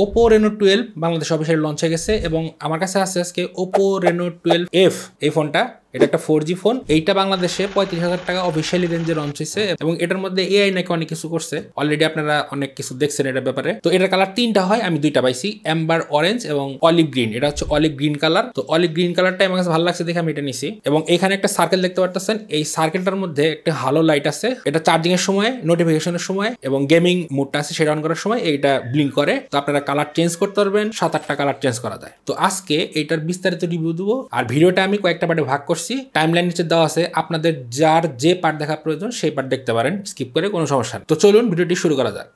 oppo Reno 12 Bangladesh officially launch হয়ে গেছে এবং আমার কাছে আছে আজকে oppo Reno 12F এই ফোনটা। এটা একটা 4G ফোন। এইটা বাংলাদেশে 35,000 টাকা অফিসিয়ালি রেঞ্জে লঞ্চ হয়েছে এবং এটার মধ্যে এআই নাকি অনেক কিছু করছে। অলরেডি আপনারা অনেক কিছু দেখছেন এটার ব্যাপারে। তো এটার কালার তিনটা হয়, আমি দুইটা পাইছি, এম্বার অরেঞ্জ এবং অলিভ গ্রিন। এটা হচ্ছে অলিভ গ্রিন কালার। তো অলিভ গ্রিন কালারটা আমার কাছে ভালো লাগছে দেখে আমি এটা নিছি। এবং এখানে একটা সার্কেল দেখতে পারতেছেন, এই সার্কেলটার মধ্যে একটা হালো লাইট আছে। এটা চার্জিং এর সময়, নোটিফিকেশনের সময় এবং গেমিং মোডটা আছে সেটা অন করার সময় এইটা ব্লিঙ্ক করে। তো আপনারা কালার চেঞ্জ করতে পারবেন, 7-8টা কালার চেঞ্জ করা যায়। তো আজকে এইটার বিস্তারিত রিভিউ দেবো। আর ভিডিওটা আমি কয়েকটা পার্টে ভাগ করছি, টাইমলাইন নিচে দেওয়া আছে, আপনাদের যার যে পার্ট দেখা প্রয়োজন সেই পার্ট দেখতে পারেন, স্কিপ করে কোনো সমস্যা নেই। তো চলুন ভিডিওটি শুরু করা যাক।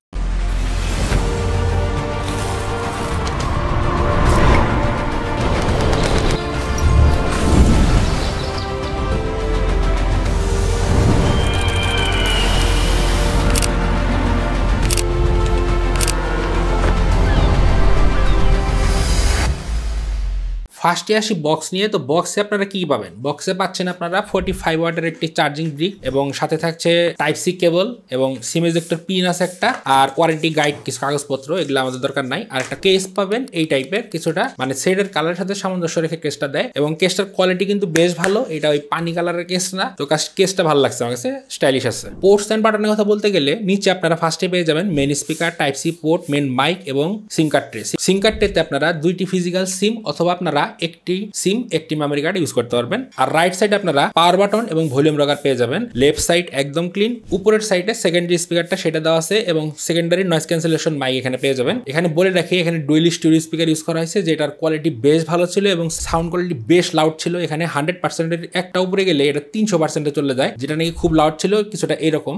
ফার্স্টে আসি বক্স নিয়ে। তো বক্সে আপনারা কি পাবেন? বক্সে পাচ্ছেন আপনারা 45 ওয়াটের একটি চার্জিং ব্রিক এবং সাথে থাকছে টাইপ সি কেবল এবং সিম ইজেক্টর পিন আছে একটা, আর ওয়ারেন্টি গাইড কিছু কাগজপত্র, এগুলো আমাদের দরকার নাই। আর একটা কেস পাবেন এই টাইপের কিছুটা, মানে শেডের কালারের সাথে সামঞ্জস্য রেখে কেসটা দেয় এবং কেসটার কোয়ালিটি কিন্তু বেশ ভালো। এটা ওই পানি কালারের কেস না, তো কেসটা ভালো লাগছে আমার কাছে, স্টাইলিশ আছে। পোর্টস এন্ড বাটনের কথা বলতে গেলে নিচে আপনারা ফার্স্টে পেয়ে যাবেন main speaker, type C port, main mic এবং SIM card tray. SIM card ট্রেতে আপনারা দুইটি ফিজিক্যাল সিম অথবা আপনারা একটি সিম একটি মেমরি কার্ড ইউজ করতে পারবেন। আর রাইট সাইড আপনারা পাওয়ার বাটন এবং ভলিউম রকার পেয়ে যাবেন। লেফট সাইড একদম ক্লিন। উপরের সাইডে সেকেন্ডারি স্পিকারটা সেটা দেওয়া আছে এবং সেকেন্ডারি নয়েজ ক্যান্সেলেশন মাইক এখানে পেয়ে যাবেন। এখানে বলে রাখি এখানে ডুয়েল স্টুডিও স্পিকার ইউজ করা হয়েছে, যেটার কোয়ালিটি বেশ ভালো ছিল এবং সাউন্ড কোয়ালিটি বেশ লাউড ছিল। এখানে 100%-এর একটা উপরে গেলে এটা 300%-এ চলে যায়, যেটা নাকি খুব লাউড ছিল, কিছুটা এরকম।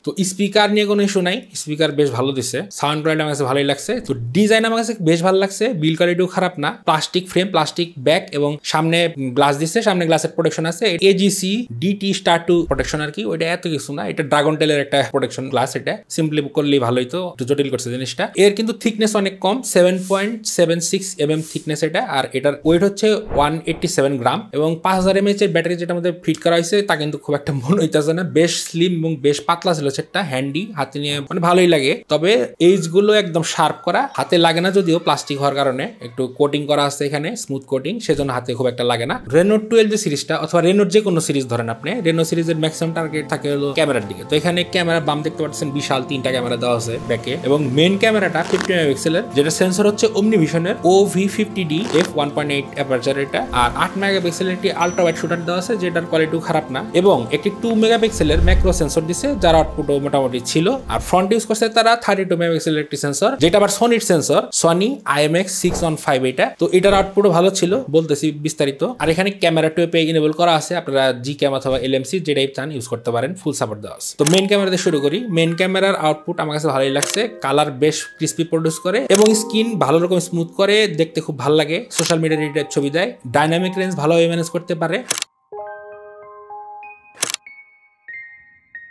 তো স্পিকার নিয়ে কোনো ইস্যু নাই, স্পিকার বেশ ভালো দিচ্ছে, সাউন্ড কোয়ালিটি আমার কাছে ভালোই লাগছে। তো ডিজাইন আমার কাছে বেশ ভালো লাগছে, বিল কোয়ালিটিও খারাপ না। প্লাস্টিক ফ্রেম, প্লাস্টিক ব্যাক এবং সামনে গ্লাস দিচ্ছে, সামনে গ্লাসের প্রোটেকশন আছে। এজিসি ডিটি স্টার 2 প্রোটেকশন আর কি, ওইটা এত কিছু না, এটা ড্রাগন টেলের একটা প্রোটেকশন গ্লাস। এটা সিম্পলি করলেই ভালোই, তো একটু জটিল করছে জিনিসটা। এর কিন্তু থিকনেস অনেক কম, 7.76 mm থিকনেস এটা। আর এটার ওয়েট হচ্ছে 187 গ্রাম এবং 5000 mAh এর ব্যাটারি যেটা আমাদের ফিট করা হয়েছে তা কিন্তু খুব একটা মনে হইতেছে না, বেশ স্লিম এবং বেশ পাতলা ছিল। সেটটা হ্যান্ডি, হাতে নিয়ে মানে ভালোই লাগে। তবে এইজ গুলো একদম শার্প করা, হাতে লাগে না, যদিও প্লাস্টিক হওয়ার কারণে একটু কোটিং করা আছে এখানে, স্মুথ কোটিং, সেজন্য হাতে খুব একটা লাগে না। রেনো 12 যে সিরিজটা অথবা রেনোর যে কোনো সিরিজ ধরেন আপনি, রেনো সিরিজের ম্যাক্সিমাম টার্গেট থাকে হলো ক্যামেরার দিকে। তো এখানে ক্যামেরা বাম দেখতে পাচ্ছেন, বিশাল 3টা ক্যামেরা দেওয়া আছে ব্যাকে এবং মেইন ক্যামেরাটা 50 মেগাপিক্সেলের, যেটা সেন্সর হচ্ছে ওমনিভিশনের OV50D f1.8 অ্যাপারচার এটা। আর 8 মেগাপিক্সেলের একটি আলট্রা ওয়াইড শুটার দেওয়া আছে, যেটার কোয়ালিটিও খারাপ না এবং একটি 2 মেগাপিক্সেলের ম্যাক্রো সেন্সর দিছে, যার আউটপুট মোটামুটি ছিল। আর ফ্রন্ট ইউজ করছে তারা 32 মেগাপিক্সেলের একটি সেন্সর, যেটা আবার সনির সেন্সর, সনি IMX615 এটা। তো এটার আউটপুটও ভালো ছিল, বলতেছি বিস্তারিত। আর এখানে ক্যামেরা টুপে ইনেবল করা আছে, আপনারা জি ক্যাম অথবা LMC যেটাই চান ইউজ করতে পারেন, ফুল সাপোর্ট দেওয়া আছে। তো মেইন ক্যামেরা দিয়ে শুরু করি। মেইন ক্যামেরার আউটপুট আমার কাছে ভালোই লাগছে, কালার বেশ ক্রিস্পি প্রডিউস করে এবং স্কিন ভালো রকম স্মুথ করে, দেখতে খুব ভালো লাগে। সোশ্যাল মিডিয়া রিলেটেড ছবি দেয়, ডাইনামিক রেঞ্জ ভালোভাবে ম্যানেজ করতে পারে।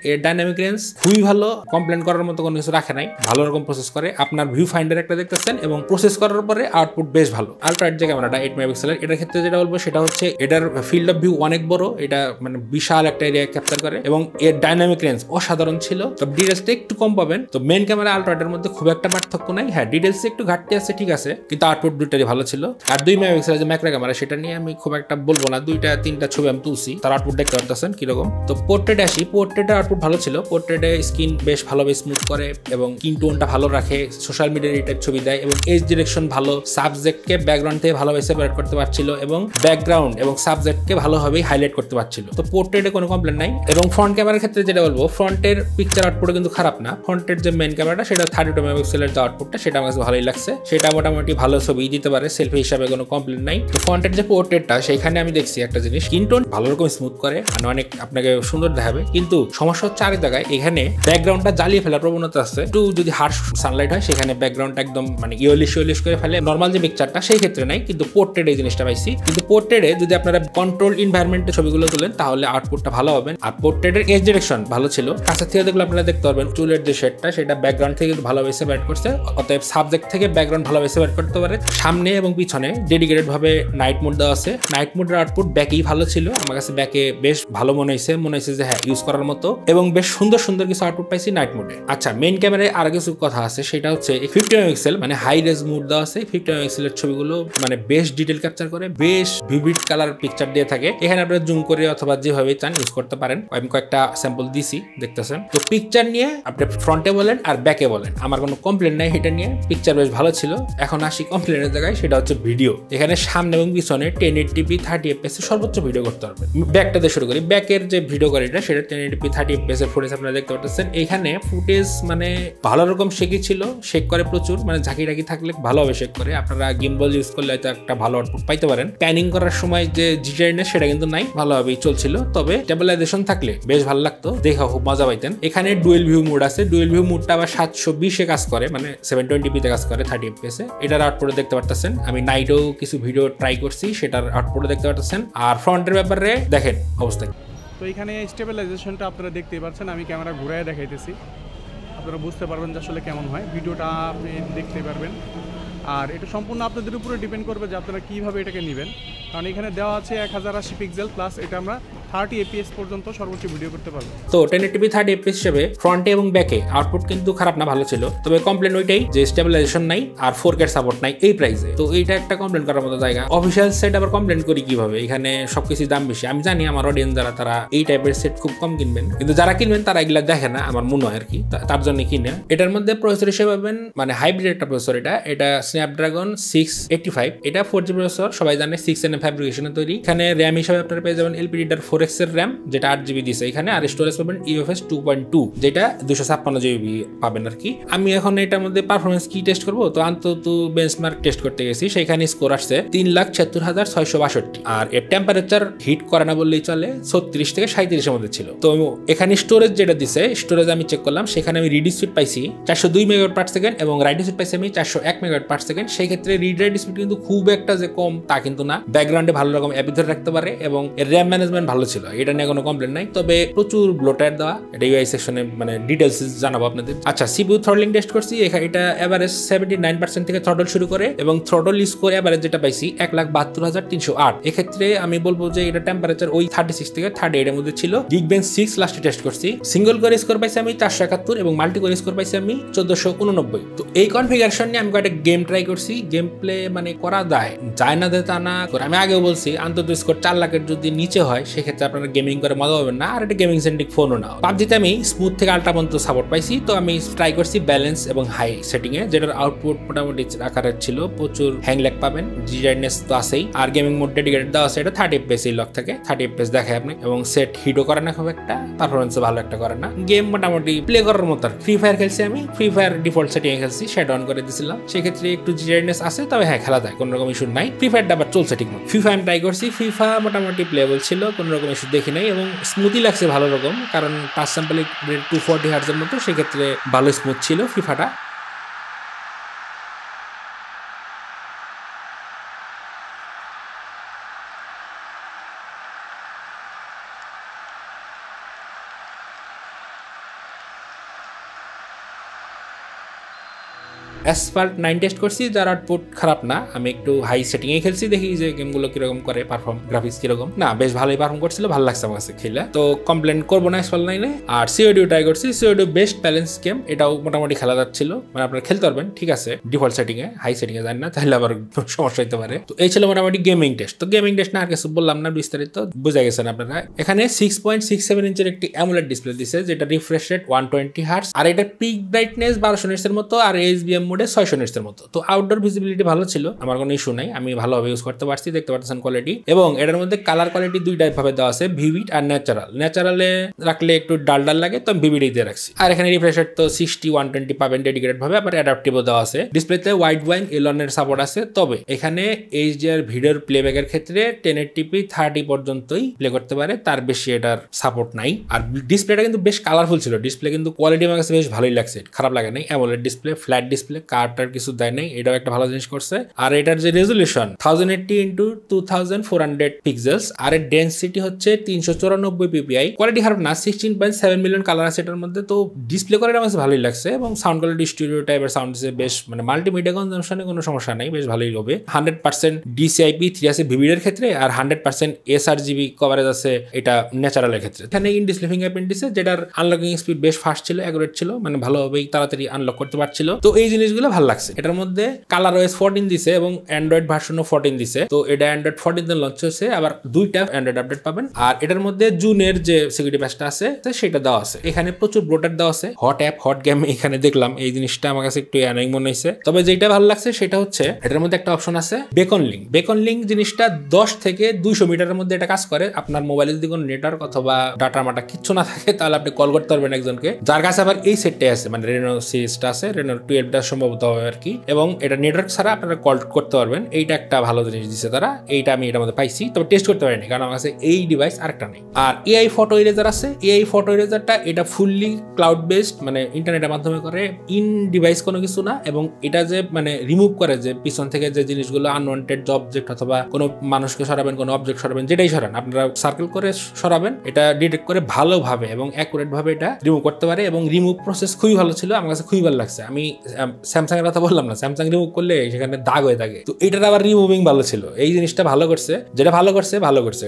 এর ডাইনামিক রেঞ্জ খুবই ভালো, কমপ্লেন করার মতো কোনো কিছু রাখে নাই, ভালো রকম প্রসেস করে। আপনার ভিউ ফাইন্ডার একটা দেখতেছেন এবং প্রসেস করার পরে আউটপুট বেশ ভালো। আলট্রা ওয়াইড যে ক্যামেরাটা 8 মেগাপিক্সেলের, এটার ক্ষেত্রে যেটা বলবো সেটা হচ্ছে এটার ফিল্ড অফ ভিউ অনেক বড়, এটা মানে বিশাল একটা এরিয়া ক্যাপচার করে এবং এর ডাইনামিক রেঞ্জ অসাধারণ ছিল। তো ডিটেলসটা একটু কম পাবেন। তো মেইন ক্যামেরা আলট্রা ওয়াইডের মধ্যে খুব একটা পার্থক্য নাই, হ্যাঁ ডিটেলস একটু ঘাটতি আছে ঠিক আছে, কিন্তু আউটপুট দুইটারই ভালো ছিল। আর 2 মেগাপিক্সেলের যে ম্যাক্রো ক্যামেরা, সেটা নিয়ে আমি খুব একটা বলবো না, 2-3টা ছবি আমি তুলছি, তার আউটপুট দেখতে পারতেছেন কিরকম। তো পোর্ট্রেট আসি, পোর্ট্রেটের আউটপুট ভালো ছিল। পোর্ট্রেটে স্কিন বেশ ভালোভাবে স্মুথ করে এবং স্কিন টোনটা ভালো রাখে, সোশ্যাল মিডিয়া রিলেটেড ছবি দেয় এবং এজ ডিরেকশন ভালো, সাবজেক্টকে ব্যাকগ্রাউন্ড থেকে ভালোভাবে সেপারেট করতে পারছিল এবং ব্যাকগ্রাউন্ড এবং সাবজেক্টকে ভালোভাবেই হাইলাইট করতে পারছিল। তো পোর্ট্রেটে কোনো কমপ্লেন নাই। এবং ফ্রন্ট ক্যামেরার ক্ষেত্রে যেটা বলবো, ফ্রন্টের পিকচার আউটপুট কিন্তু খারাপ না। ফ্রন্টের যে মেইন ক্যামেরাটা সেটা 32 মেগাপিক্সেলের যে আউটপুটটা, সেটা আমার কাছে ভালোই লাগছে, সেটা মোটামুটি ভালো ছবি দিতে পারে, সেলফি হিসাবে কোনো কমপ্লেন নাই। তো ফ্রন্টের যে পোর্ট্রেটটা, সেখানে আমি দেখছি একটা জিনিস, স্কিন টোন ভালো রকম স্মুথ করে, মানে অনেক আপনাকে সুন্দর দেখাবে, কিন্তু সমস্যা হচ্ছে আরেক জায়গায়, এখানে ব্যাকগ্রাউন্ডটা জ্বালিয়ে ফেলার প্রবণতা আছে। একটু যদি হার্শ সানলাইট হয় সেখানে ব্যাকগ্রাউন্ডটা একদম মানে ইয়েলিশ করে ফেলে, নর্মাল যে পিকচারটা সেই ক্ষেত্রে নাই, কিন্তু পোর্ট্রেটে এই জিনিসটা পাইছি। কিন্তু পোর্ট্রেটে যদি আপনারা কন্ট্রোল এনভায়রনমেন্টের ছবিগুলো তোলেন তাহলে আউটপুটটা ভালো হবে। আর পোর্ট্রেটের এজ ডিরেকশন ভালো ছিল, কাছে থেকে দেখলে আপনারা দেখতে পারবেন চুলের যে শেডটা সেটা ব্যাকগ্রাউন্ড থেকে ভালোভাবে সেপারেট করছে, অতএব সাবজেক্ট থেকে ব্যাকগ্রাউন্ড ভালোভাবে সেপারেট করতে পারে। সামনে এবং পিছনে ডেডিকেটেড ভাবে নাইট মোড দেওয়া আছে। নাইট মোডের আউটপুট ব্যাকেই ভালো ছিল, আমার কাছে ব্যাকে বেশ ভালো মনে হয়েছে যে হ্যাঁ ইউজ করার মতো। এবং বেশ সুন্দর সুন্দর কিছু আউটপুট পাইছি নাইট মোডে। আচ্ছা, মেইন ক্যামেরায় আর কিছু কথা আছে, সেটা হচ্ছে 50 মেগাপিক্সেল মানে হাই রেজ মোড দেওয়া আছে। 50 মেগাপিক্সেলের ছবিগুলো মানে বেশ ডিটেল ক্যাপচার করে, বেশ ভিভিড কালার পিকচার দিয়ে থাকে। এখানে আপনারা জুম করে অথবা যেভাবে চান ইউজ করতে পারেন। আমি কয়েকটা স্যাম্পল দিছি, দেখতেছেন। তো পিকচার নিয়ে আপনি ফ্রন্টে বলেন আর ব্যাকে বলেন, আমার কোনো কমপ্লেন নাই। এটা নিয়ে পিকচার বেশ ভালো ছিল। এখন আসি কমপ্লেনের জায়গায়, সেটা হচ্ছে ভিডিও। এখানে সামনে এবং পিছনে 1080p 30fps সর্বোচ্চ ভিডিও করতে পারবেন। ব্যাকটাতে শুরু করি। ব্যাকের যে ভিডিও কোয়ালিটি সেটা 1080p 30fps এর ফুটেজ আপনারা দেখতে পাচ্ছেন। এখানে ফুটেজ মানে ভালো রকম শেকি ছিল, শেক করে প্রচুর, মানে ঝাঁকি টাকি থাকলে ভালোভাবে শেক করে। আপনারা গিম্বল ইউজ করলে হয়তো একটা ভালো আউটপুট পাইতে পারেন। প্যানিং করার সময় যে জিটারনেস সেটা কিন্তু নাই, ভালোভাবেই চলছিল। তবে স্টেবিলাইজেশন থাকলে বেশ ভালো লাগতো, দেখা খুব মজা পাইতেন। এখানে ডুয়েল ভিউ মোড আছে। ডুয়েল ভিউ মোডটা আবার 720 এ কাজ করে, মানে 720p তে কাজ করে 30fps এ। এটার আউটপুটে দেখতে পারতেছেন। আমি নাইটেও কিছু ভিডিও ট্রাই করছি, সেটার আউটপুটে দেখতে পারতেছেন। আর ফ্রন্টের ব্যাপারে দেখেন অবস্থা। তো এখানে স্টেবিলাইজেশনটা আপনারা দেখতেই পাচ্ছেন, আমি ক্যামেরা ঘুরায় দেখাইতেছি, আপনারা বুঝতে পারবেন যে আসলে কেমন হয়। ভিডিওটা আপনি দেখতে পারবেন। আর এটা সম্পূর্ণ আপনাদের উপরে ডিপেন্ড করবে যে আপনারা কীভাবে এটাকে নেবেন। কারণ এখানে দেওয়া আছে 1080 পিক্সেল প্লাস, এটা আমরা 30fps পর্যন্ত সর্বোচ্চ ভিডিও করতে পারবো। তো 1080p 30fps হিসেবে ফ্রন্টে এবং ব্যাকে আউটপুট কিন্তু খারাপ না, ভালো ছিল। তবে কমপ্লেন ওইটাই যে স্টেবিলাইজেশন নাই আর 4K সাপোর্ট নাই এই প্রাইসে। তো এইটা একটা কমপ্লেন করার মতো জায়গা। অফিসিয়াল সেট আবার কমপ্লেন করি কিভাবে? এখানে সবকিছু দাম বেশি। আমি জানি আমার অডিয়েন্স যারা, তারা এই টাইপের সেট খুব কম কিনবেন, কিন্তু যারা কিনবেন তারা এগুলা দেখে না, আমার মনে হয় আর কি, তার জন্য কিনে। এটার মধ্যে প্রসেসর হিসেবে পাবেন মানে হাইব্রিড একটা প্রসেসর। এটা স্ন্যাপড্রাগন 685। এটা 4G প্রসেসর, সবাই জানে 6nm ফ্যাব্রিকেশনে তৈরি। এখানে র্যাম হিসেবে আপনারা পেয়ে যাবেন এলপিডিডার 4x এর র্যাম, যেটা 8GB দিছে এখানে। আর স্টোরেজ পাবেন UFS 2.2, যেটা 256GB পাবেন আর কি। আমি এখন এটার মধ্যে পারফরমেন্স কি টেস্ট করবো, তো আন্তত বেঞ্চমার্ক টেস্ট করতে গেছি, সেখানে স্কোর আসছে 3,76,662। আর এর টেম্পারেচার হিট করে না বললেই চলে, 36 থেকে 37 এর মধ্যে ছিল। তো এখানে স্টোরেজ যেটা দিছে, স্টোরেজ আমি চেক করলাম, সেখানে আমি রিড স্পিড পাইছি 402 MB/s এবং রাইট স্পিড পাইছি আমি 401 MB/s। সেই ক্ষেত্রে রিড রাইট স্পিড কিন্তু খুব একটা যে কম তা কিন্তু না। ব্যাকগ্রাউন্ডে ভালো রকম অ্যাপ ধরে রাখতে পারে এবং এর র্যাম ম্যানেজমেন্ট ভালো ছিল, এটা নিয়ে কোনো কমপ্লেন নাই। তবে প্রচুর ব্লোটার দেওয়া, এটা ইউআই সেকশনে মানে ডিটেলস জানাবো আপনাদের। আচ্ছা, সিপিইউ থ্রটলিং টেস্ট করছি। এটা এভারেজ 79% থেকে থ্রটল শুরু করে এবং থ্রটল স্কোর এভারেজ যেটা পাইছি 1,72,308। এক্ষেত্রে আমি বলবো যে এটা টেম্পারেচার ওই 36 থেকে 38 এর মধ্যে ছিল। গিগবেঞ্চ 6 লাস্টে টেস্ট করছি। সিঙ্গল কোর স্কোর পাইছি আমি 471 এবং মাল্টি কোর স্কোর পাইছি আমি 1489। তো এই কনফিগারেশন নিয়ে আমি কয়েকটা গেম ট্রাই করছি। গেম প্লে মানে করা যায় না তা না। আমি আগেও বলছি আন্তত স্কোর 4 লাখের যদি নিচে হয় সেক্ষেত্রে আপনারা গেমিং করে মজা পাবেন না, আর এটা গেমিং সেন্ট্রিক ফোনও না। পাবজিতে আমি স্মুথ থেকে আল্ট্রা পর্যন্ত সাপোর্ট পাইছি। তো আমি ট্রাই করছি ব্যালেন্স এবং হাই সেটিং এ, যেটার আউটপুট মোটামুটি আকারের ছিল। প্রচুর হ্যাং ল্যাগ পাবেন, জিটারনেস তো আছেই। আর গেমিং মোড ডেডিকেটেড দেওয়া আছে, এটা 30fps লক থাকে, 30fps দেখায় আপনি, এবং সেট হিটও করে না খুব একটা, পারফরমেন্সও ভালো একটা করে না। গেম মোটামুটি প্লে করার মতো। ফ্রি ফায়ার খেলছি আমি, ফ্রি ফায়ার ডিফল্ট সেটিং এ খেলছি, সেট অন করে দিয়েছিলাম। সেক্ষেত্রে একটু জিটারনেস আছে, তবে হ্যাঁ খেলা যায়, কোনো রকম ইস্যু নাই। ফ্রি ফায়ারটা আবার চলছে ঠিক মতো। ফিফা আমি ট্রাই করছি, ফিফা মোটামুটি প্লেবল ছিল, কোনো রকম ইস্যু দেখি নাই এবং স্মুথই লাগছে ভালো রকম, কারণ টাচ স্যাম্পল 240 Hz এর মতো, সেক্ষেত্রে ভালো স্মুথ ছিল ফিফাটা। অ্যাসফাল্ট 9 টেস্ট করছি, যার আউটপুট খারাপ না। আমি একটু হাই সেটিং এ খেলছি, দেখি যে গেমগুলো কিরকম করে, পারফর্ম গ্রাফিক্স কিরকম। না, বেশ ভালোই পারফর্ম করছিল, ভালো লাগছে আমার কাছে খেলে। তো কমপ্লেন করবো না অ্যাসফাল্ট 9-এ। আর সিওডিও ট্রাই করছি, সিওডিও বেস্ট ব্যালেন্স গেম, এটাও মোটামুটি খেলা যাচ্ছিল, মানে আপনারা খেলতে পারবেন, ঠিক আছে। ডিফল্ট সেটিং এ, হাই সেটিং এ যান না, তাহলে আবার সমস্যা হতে পারে। তো এই ছিল মোটামুটি গেমিং টেস্ট। তো গেমিং টেস্ট না আর কিছু বললাম না, বিস্তারিত বুঝে গেছেন আপনারা। এখানে 6.67 ইঞ্চের একটি অ্যামোলেড ডিসপ্লে দিছে, যেটা রিফ্রেশ রেট 120 Hz, আর এটা পিক ব্রাইটনেস 1200 nits এর মতো, আর এইচবিএম মোডে 600 nits এর মতো। তো আউটডোর ভিজিবিলিটি ভালো ছিল, আমার কোনো ইস্যু নাই, আমি ভালোভাবে ইউজ করতে পারছি, দেখতে পাচ্ছেন কোয়ালিটি। এবং এটার মধ্যে কালার কোয়ালিটি দুই টাইপ ভাবে দেওয়া আছে, ভিভিড আর ন্যাচারাল। ন্যাচারালে রাখলে একটু ডাল ডাল লাগে, তো আমি ভিভিডি দিয়ে রাখছি। আর এখানে রিফ্রেশ রেট তো 60 120 পাবেন ডেডিকেটেড ভাবে, আবার অ্যাডাপ্টিভও দেওয়া আছে। ডিসপ্লেতে ওয়াইড ওয়াইন এলনের সাপোর্ট আছে, তবে এখানে এইচডিআর ভিডিওর প্লেব্যাকের ক্ষেত্রে 1080p 30 পর্যন্তই প্লে করতে পারে, তার বেশি এটার সাপোর্ট নাই। আর ডিসপ্লেটা কিন্তু বেশ কালারফুল ছিল, ডিসপ্লে কিন্তু কোয়ালিটি আমার কাছে বেশ ভালোই লাগছে, খারাপ লাগে নাই। অ্যামোলেড ডিসপ্লে, ফ্ল্যাট ডিসপ্লে, কার্ভটার কিছু দেয় নাই, এটাও একটা ভালো জিনিস করছে। আর এটার যে রেজুলেশন 1080 ইন্টু 2400 পিক্সেলস, আর এর ডেন্সিটি হচ্ছে 394 ppi। কোয়ালিটি খারাপ না, 16.7 মিলিয়ন কালার আছে এটার মধ্যে। তো ডিসপ্লে কোয়ালিটি আমার ভালোই লাগছে এবং সাউন্ড কোয়ালিটি স্টুডিও টাইপের সাউন্ড দিচ্ছে বেশ, মানে মাল্টিমিডিয়া কনজাম্পশনে কোনো সমস্যা নাই, বেশ ভালোই হবে। 100% DCI-P3 আছে ভিভিড এর ক্ষেত্রে, আর 100% sRGB কভারেজ আছে এটা ন্যাচারালের ক্ষেত্রে। এখানে ইন ডিসপ্লে ফিঙ্গারপ্রিন্ট দিছে, যেটার আনলকিং স্পিড বেশ ফাস্ট ছিল, অ্যাকুরেট ছিল, মানে ভালোভাবেই তাড়াতাড়ি আনলক করতে পারছিল। তো এই জিনিসগুলো ভালো লাগছে। এটার মধ্যে কালার OS 14 দিছে এবং অ্যান্ড্রয়েড ভার্সনও 14 দিছে। তো এটা অ্যান্ড্রয়েড 14 তে লঞ্চ হয়েছে, আবার দুইটা অ্যান্ড্রয়েড আপডেট পাবেন। আর এটার মধ্যে জুনের যে সিকিউরিটি প্যাচটা আছে সেটা দেওয়া আছে। এখানে প্রচুর ব্লোটার দেওয়া আছে, হট অ্যাপ হট গেম এখানে দেখলাম, এই জিনিসটা আমার কাছে একটু অ্যানোয়িং মনে হয়েছে। তবে যেটা ভালো লাগছে সেটা হচ্ছে এটার মধ্যে একটা অপশন আছে বেকন লিঙ্ক। বেকন লিঙ্ক জিনিসটা 10 থেকে 200 মিটারের মধ্যে এটা কাজ করে। আপনার মোবাইলে যদি কোনো নেটওয়ার্ক অথবা ডাটা মাটা কিচ্ছু না থাকে তাহলে আপনি কল করতে পারবেন একজনকে, যার কাছে আবার এই সেটটাই আছে, মানে রেনো সিরিজটা আছে, রেনো 12টা সম্ভবত হবে আর কি। এবং এটা নেটওয়ার্ক ছাড়া আপনারা কল করতে পারবেন। এইটা একটা ভালো জিনিস দিচ্ছে তারা, এইটা আমি এটার মধ্যে পাইছি, তবে টেস্ট করতে পারিনি কারণ আমার কাছে এই ডিভাইস আরেকটা নেই। আর এআই ফটো ইরেজার আছে। এআই ফটো ইরেজারটা এটা ফুললি ক্লাউড বেসড, মানে ইন্টারনেটের মাধ্যমে করে, ইন ডিভাইস কোনো কিছু না। এবং এটা যে মানে রিমুভ করে যে পিছন থেকে যে জিনিসগুলো আনওয়ান্টেড অবজেক্ট অথবা কোনো মানুষকে সরাবেন, কোনো অবজেক্ট সরাবেন, যেটাই সরান আপনারা সার্কেল করে সরাবেন, এটা ডিটেক্ট করে ভালোভাবে এবং অ্যাকুরেট ভাবে এটা রিমুভ করতে পারে। এবং রিমুভ প্রসেস খুবই ভালো ছিল, আমার কাছে খুবই ভালো লাগছে। আমি স্যামসাং এর কথা বললাম না, স্যামসাং রিমুভ করলে সেখানে দাগ হয়ে থাকে, তো এটার আবার রিমুভিং ভালো ছিল। এই জিনিসটা ভালো করছে, যেটা ভালো করছে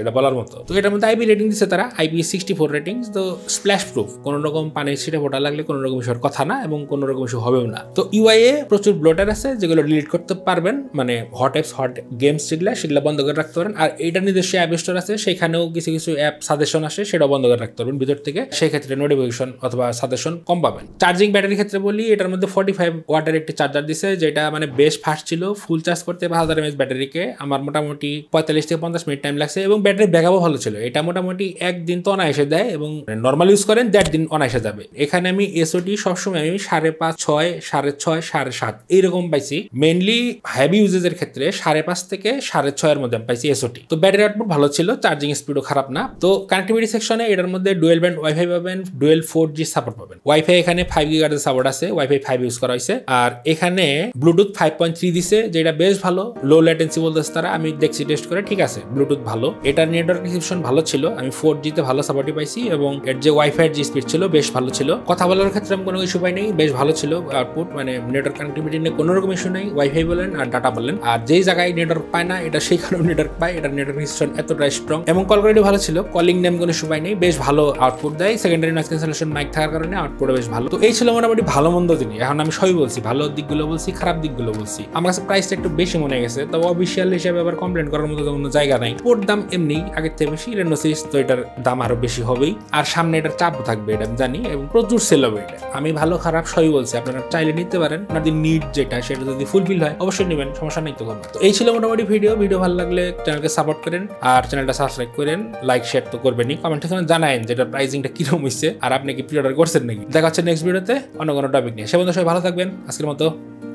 এটা বলার মতো। তো এটার মধ্যে আইপি রেটিং দিচ্ছে তারা, IP64 রেটিং। তো স্প্ল্যাশ প্রুফ, কোনো রকম পানির ছিটে ফোটা লাগলে কোনো রকম ইস্যুর কথা না এবং কোনো রকম ইস্যু হবেও না। তো ইউআই এ প্রচুর ব্লোটার আছে যেগুলো ডিলিট করতে পারবেন, মানে হট অ্যাপস হট গেমস সেগুলো বন্ধ করে রাখতে পারেন। আর এটা নিজস্ব অ্যাপ স্টোর আছে, সেখানেও কিছু কিছু অ্যাপ সাজেশন আসে, সেটাও বন্ধ করে রাখতে পারবেন ভিতর থেকে। সেই ক্ষেত্রে নোটিফিকেশন অথবা সাজেশন কম পাবেন। চার্জিং ব্যাটারির ক্ষেত্রে বলি, এটার মধ্যে 45 ওয়াটের একটি চার্জার দিছে, যেটা মানে বেশ ফাস্ট ছিল। ফুল চার্জ করতে 1000 mAh ব্যাটারিকে আমার মোটামুটি 45 থেকে 50 মিনিট টাইম লাগছে এবং ব্যাটারি ব্যাকআপও ভালো ছিল। এটা মোটামুটি একদিন তো অনায়াসে দেয় এবং নর্মাল ইউজ করেন 1.5 দিন অনায়াসে যাবে। এখানে আমি এসওটি সবসময় আমি 5.5, 6, 6.5, 7.5 এইরকম পাইছি। মেইনলি হেভি ইউজেজের ক্ষেত্রে 5.5 থেকে 6.5 এর মধ্যে আমি পাইছি এসওটি। তো ব্যাটারি আউটপুট ভালো ছিল, চার্জিং স্পিডও খারাপ না। তো কানেক্টিভিটি সেকশনে এটার মধ্যে ডুয়েল ব্যান্ড ওয়াইফাই পাবেন, ডুয়েল 4G সাপোর্ট পাবেন। ওয়াইফাই এখানে 5 GHz সাপোর্ট আছে, ওয়াইফাই 5 ইউজ করা হয়েছে। আর এখানে ব্লুটুথ 5.3 দিছে, যেটা বেশ ভালো, লো ল্যাটেন্সি বলতেছে তারা। আমি দেখছি টেস্ট করে, ঠিক আছে ব্লুটুথ ভালো। এটার নেটওয়ার্ক রিসেপশন ভালো ছিল, আমি 4G তে ভালো সাপোর্টই পাইছি এবং এর যে ওয়াইফাই এর যে স্পিড ছিল বেশ ভালো ছিল। কথা বলার ক্ষেত্রে আমি কোনো ইস্যু পাই নাই, বেশ ভালো ছিল আউটপুট, মানে নেটওয়ার্ক কানেক্টিভিটি নিয়ে কোনো রকম ইস্যু নেই, ওয়াইফাই বলেন আর ডাটা বলেন। আর যেই জায়গায় নেটওয়ার্ক পায় না এটা সেইখানেও নেটওয়ার্ক পায়, এটার নেটওয়ার্ক রিসেপশন এতটা স্ট্রং এবং কল কোয়ালিটি ভালো ছিল। কলিং নেম কোনো ইস্যু পাই নাই, বেশ ভালো আউটপুট দেয়। সেকেন্ডারি নয়েজ ক্যান্সেলেশন মাইক থাকার কারণে আউটপুটও বেশ ভালো। তো এই ছিল মোটামুটি ভালো মন্দ জিনিস। এখন আমি সবই বলছি, ভালো দিকগুলো বলছি, খারাপ দিকগুলো বলছি। আমার কাছে প্রাইসটা একটু বেশি মনে গেছে, তবে অফিসিয়াল হিসেবে আবার কমপ্লেন করার মতো কোনো জায়গা নাই। ওর দাম এমনি আগের থেকে বেশি, রেনো সিরিজ তো এটার দাম আরো বেশি হবেই। আর সামনে এটার চাপ থাকবে, এটা আমি জানি, এবং প্রচুর সেল হবে এটা। আমি ভালো খারাপ সবই বলছি, আপনারা চাইলে নিতে পারেন। আপনাদের নিড যেটা সেটা যদি ফুলফিল হয় অবশ্যই নেবেন, সমস্যা নেই তো কোনো। তো এই ছিল মোটামুটি ভিডিও ভালো লাগলে চ্যানেলকে সাপোর্ট করেন আর চ্যানেলটা সাবস্ক্রাইব করেন, লাইক শেয়ার তো করবেনই। কমেন্ট সেকশনে জানায়েন যেটা প্রাইসিংটা কিরকম হয়েছে আর আপনি কি প্রি অর্ডার করছেন নাকি। দেখা হচ্ছে নেক্সট ভিডিওতে অন্য কোনো টপিক নিয়ে। সে বন্ধু সবাই ভালো থাকবেন, আজকের মতো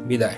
বিদায়।